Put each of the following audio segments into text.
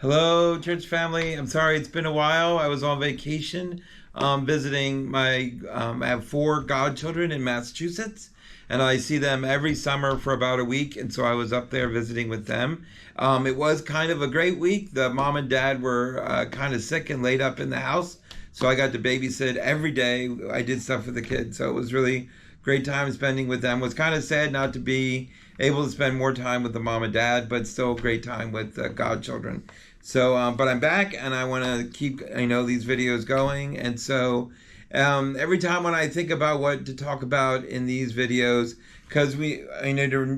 Hello, church family. I'm sorry it's been a while. I was on vacation visiting I have four godchildren in Massachusetts, and I see them every summer for about a week. And so I was up there visiting with them. It was kind of a great week. The mom and dad were kind of sick and laid up in the house. So I got to babysit every day. I did stuff for the kids. So it was really great time spending with them. It was kind of sad not to be able to spend more time with the mom and dad, but still a great time with the godchildren. So, but I'm back and I want to keep, these videos going. And so every time when I think about what to talk about in these videos, because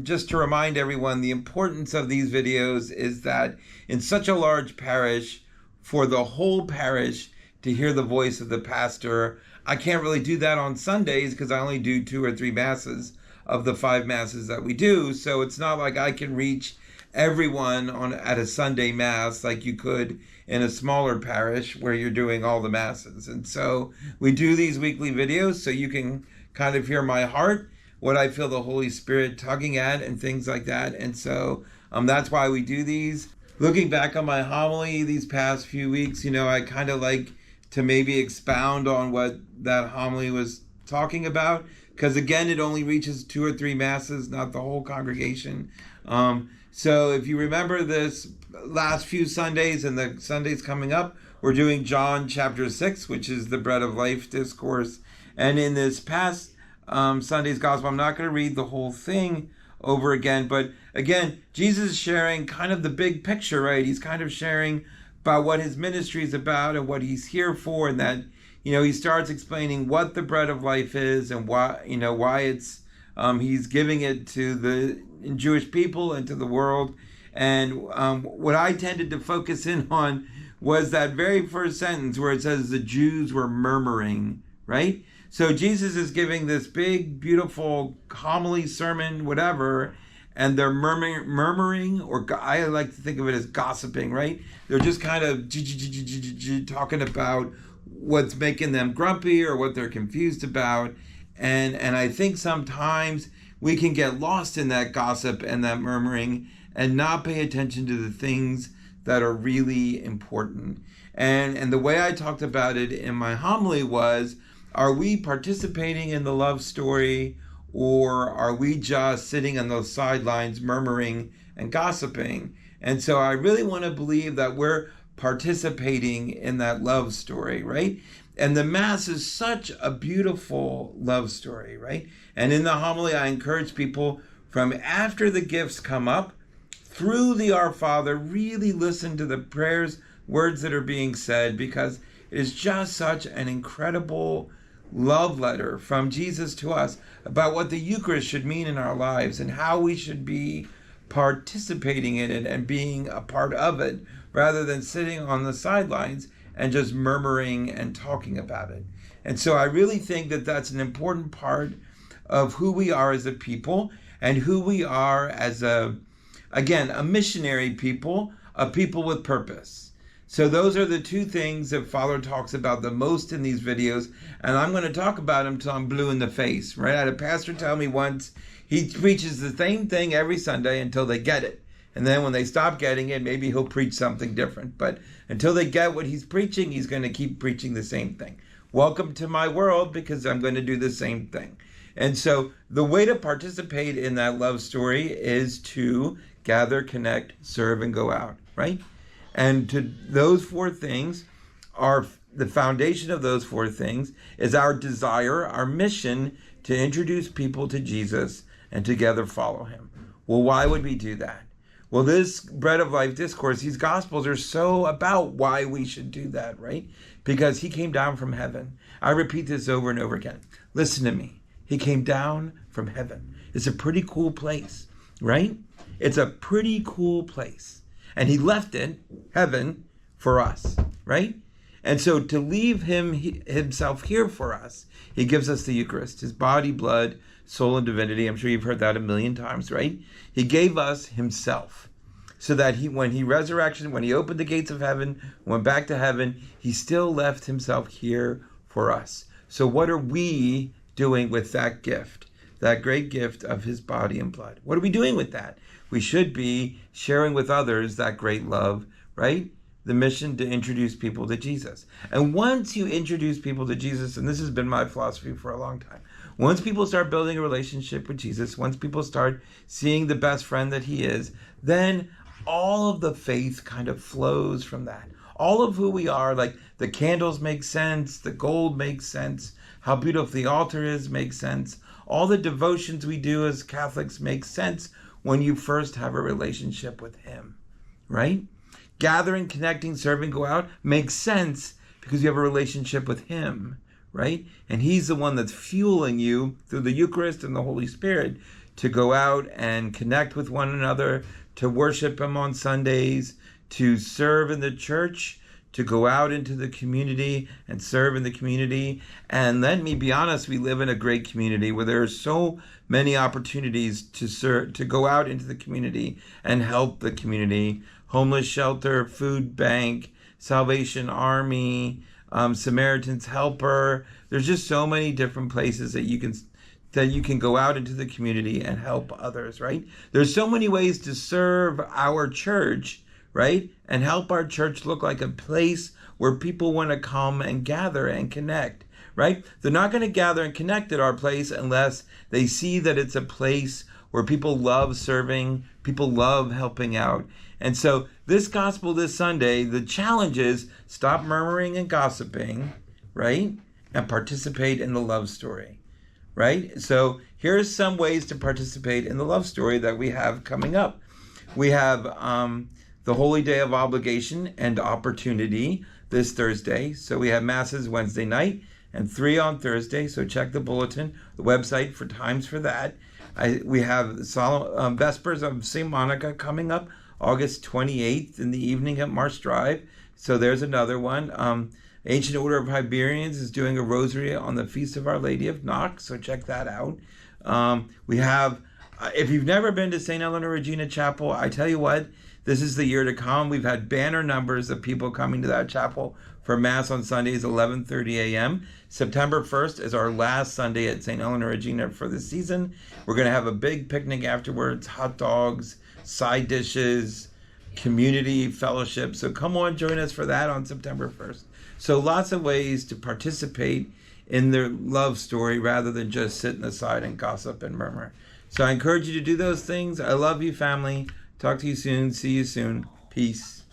just to remind everyone, the importance of these videos is that in such a large parish, for the whole parish to hear the voice of the pastor, I can't really do that on Sundays because I only do 2 or 3 masses of the 5 masses that we do. So it's not like I can reach everyone at a Sunday mass like you could in a smaller parish where you're doing all the masses. And so we do these weekly videos so you can kind of hear my heart, what I feel the Holy Spirit tugging at and things like that. And so that's why we do these. Looking back on my homily these past few weeks, I kind of like to maybe expound on what that homily was talking about, because again, it only reaches 2 or 3 masses, not the whole congregation. So if you remember this last few Sundays and the Sundays coming up, we're doing John chapter 6, which is the Bread of Life discourse. And in this past Sunday's gospel, I'm not going to read the whole thing over again, but again, Jesus is sharing kind of the big picture, right? He's kind of sharing about what his ministry is about and what he's here for, and that, he starts explaining what the bread of life is and why it's he's giving it to the Jewish people and to the world. And what I tended to focus in on was that very first sentence where it says the Jews were murmuring, right? So Jesus is giving this big, beautiful homily, sermon, whatever, and they're murmuring, or I like to think of it as gossiping, right? They're just kind of talking about what's making them grumpy or what they're confused about. And I think sometimes we can get lost in that gossip and that murmuring and not pay attention to the things that are really important. And the way I talked about it in my homily was, are we participating in the love story, or are we just sitting on those sidelines murmuring and gossiping? And so I really want to believe that we're participating in that love story, right? And the Mass is such a beautiful love story, right? And in the homily, I encourage people from after the gifts come up, through the Our Father, really listen to the prayers, words that are being said, because it is just such an incredible love letter from Jesus to us about what the Eucharist should mean in our lives and how we should be participating in it and being a part of it, rather than sitting on the sidelines and just murmuring and talking about it. And so I really think that that's an important part of who we are as a people, and who we are as a missionary people, a people with purpose. So those are the 2 things that Father talks about the most in these videos, and I'm going to talk about them till I'm blue in the face, right? I had a pastor tell me once, he preaches the same thing every Sunday until they get it. And then when they stop getting it, maybe he'll preach something different. But until they get what he's preaching, he's going to keep preaching the same thing. Welcome to my world, because I'm going to do the same thing. And so the way to participate in that love story is to gather, connect, serve, and go out, right? And to those 4 things are the foundation of those 4 things is our desire, our mission to introduce people to Jesus and together follow him. Well, why would we do that? Well, this Bread of Life discourse, these Gospels are so about why we should do that, right? Because he came down from heaven. I repeat this over and over again. Listen to me. He came down from heaven. It's a pretty cool place, right? It's a pretty cool place. And he left it, heaven, for us, right? And so to leave himself here for us, he gives us the Eucharist, his body, blood, soul, and divinity. I'm sure you've heard that a million times, right? He gave us himself, so that when he resurrected, when he opened the gates of heaven, went back to heaven, he still left himself here for us. So what are we doing with that gift, that great gift of his body and blood? What are we doing with that? We should be sharing with others that great love, right? the mission to introduce people to Jesus. And once you introduce people to Jesus, and this has been my philosophy for a long time, once people start building a relationship with Jesus, once people start seeing the best friend that he is, then all of the faith kind of flows from that. All of who we are, like the candles make sense, the gold makes sense, how beautiful the altar is makes sense. All the devotions we do as Catholics make sense when you first have a relationship with him, right? Gathering, connecting, serving, go out makes sense because you have a relationship with him, right? And he's the one that's fueling you through the Eucharist and the Holy Spirit to go out and connect with one another, to worship him on Sundays, to serve in the church, to go out into the community and serve in the community. And let me be honest, we live in a great community where there are so many opportunities to serve, to go out into the community and help the community. Homeless shelter, food bank, Salvation Army, Samaritan's Helper. There's just so many different places that you can go out into the community and help others, right? There's so many ways to serve our church, right? And help our church look like a place where people want to come and gather and connect, right? They're not going to gather and connect at our place unless they see that it's a place where people love serving, people love helping out. And so this gospel this Sunday, the challenge is stop murmuring and gossiping, right? And participate in the love story, right? So here's some ways to participate in the love story that we have coming up. We have the Holy Day of Obligation and Opportunity this Thursday. So we have Masses Wednesday night and 3 on Thursday. So check the bulletin, the website for times for that. We have solemn Vespers of St. Monica coming up August 28th in the evening at Marsh Drive. So there's another one. Ancient Order of Hibernians is doing a rosary on the Feast of Our Lady of Knox. So check that out. We have, if you've never been to St. Eleanor Regina Chapel, I tell you what, this is the year to come. We've had banner numbers of people coming to that chapel for Mass on Sundays, 11:30 a.m. September 1st is our last Sunday at St. Eleanor Regina for the season. We're going to have a big picnic afterwards, hot dogs, side dishes, community fellowship. So come on, join us for that on September 1st. So lots of ways to participate in their love story rather than just sitting aside and gossip and murmur. So I encourage you to do those things. I love you, family. Talk to you soon. See you soon. Peace.